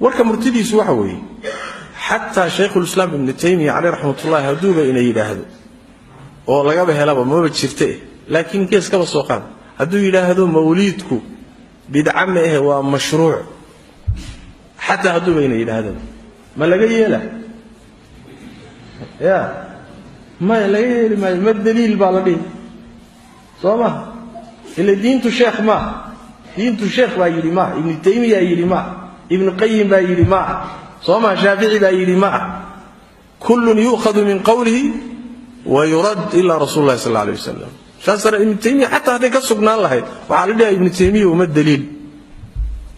warka murtidiisu waxa weeye xataa Sheekh Islaam Ibn Taymiyyah alayhi rahmatullah haduuba inay yiraahdo oo laga helaba ma jirtay laakiin kees kaba soo qaad haduu yiraahdo mawlidku bid'a ma ah waa mashruuc xataa haduuba inay yiraahdo ma laga yeela ya ma laga yeeli ma daliil baa la dhigay sooma ila diintu sheekh ma diintu sheekh baa yiri ma Ibn Taymiyyah yiri ma ابن قيم بايري ما صوما شافعي بايري ما كل يؤخذ من قوله ويرد إلا رسول الله صلى الله عليه وسلم شاسر ابن تيمية حتى هذا كسبنا الله وعلى ابن تيمية وما الدليل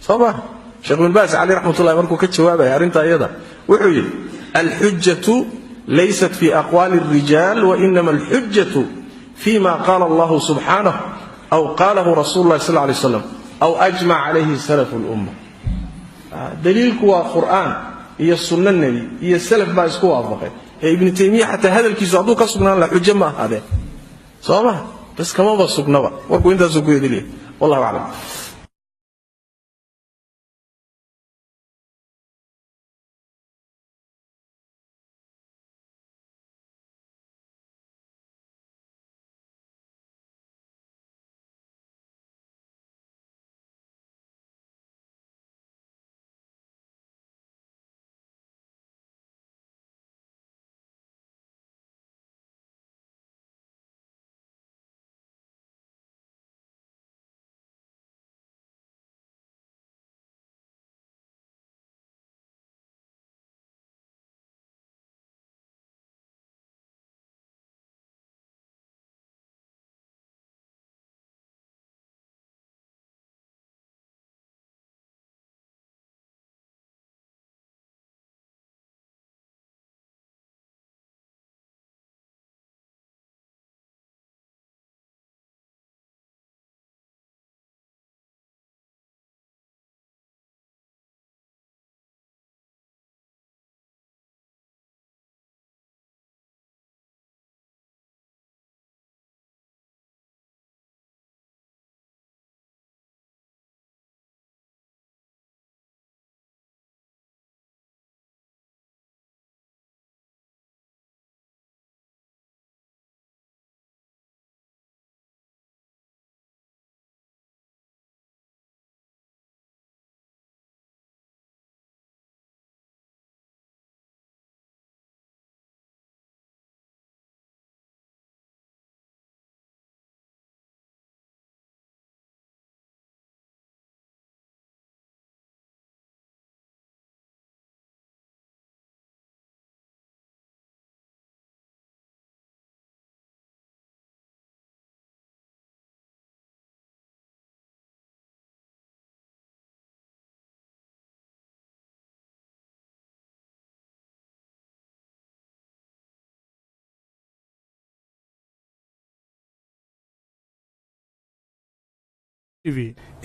صباح شيخ بن باز عليه رحمة الله مركو كتشوابه يا رنتا أيضا وحيل الحجة ليست في أقوال الرجال وإنما الحجة فيما قال الله سبحانه أو قاله رسول الله صلى الله عليه وسلم أو أجمع عليه سلف الأمة دليلك هو القرآن هي السنة النبي هي السلف ما يسكوا أفضل ابن تيمية حتى هذا الكيس عدو كسبنا له حجة ما هذا صح بس كمان بسقنا بقى وكو أنت سقوا يدلي والله أعلم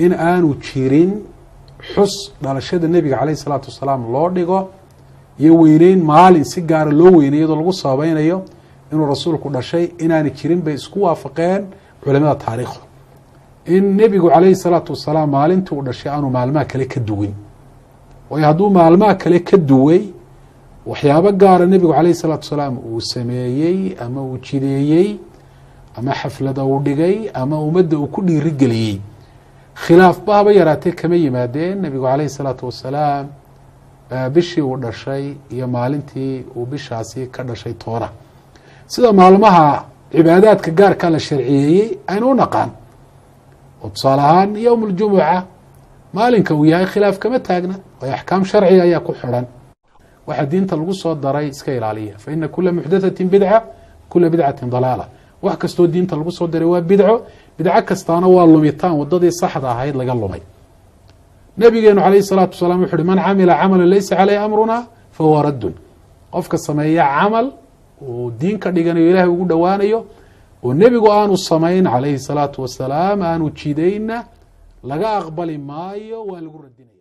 in aanu jirin xus dhalashada nabiga kaleey salaatu wasalaam loo dhigo iyo weyneyn maalin si gaar loo weyneeyo lagu sabaynayo inuu rasuulku dhashay inaanu jirin bay isku waafaqeen culimada taariikhda in nabiga kaleey salaatu wasalaam maalintii uu dhashay aanu maalmaha kale ka duwin way haduu maalmaha kale ka duway waxyaabo gaar ah nabiga kaleey salaatu wasalaam uu sameeyay ama uu jideeyay ama xaflada uu dhigay ama ummadda uu ku dhiiri galiyay khilaaf baaba yaraatay kama yimaadeen nabiga kaleey salaatu wasalaam bishii uu dhashay iyo maalintii uu bishaasi ka dhashay toona sida maalmaha cibaadaadka gaarka la sharciyeeyay aynu naqaan oo tusaalahaan yawmul jumuca maalinka uu yahay khilaaf kama taagna oo ahkaam sharci ayaa ku xiran waxa diinta lagu soo daray iska ilaaliya fa inna kulla muhdathatin bid'a kulla bid'atin dalaala wax kasto diinta lagu soo daray waa bidco bidca kastaana waa lumitaan wadadii saxda ahayd laga lumay nabigeenu kaleey salaatu wasalaam wuxuu man amila amalan laysa alayhi amruna fa huwa radd qofka sameeya amal oo diinka dhiganayo ilaahay ugu dhawaanayo oo nabigu aanu sameyn kaleey salaatu wasalaam aanu jiideyna laga aqbali maayo waa lagu radinay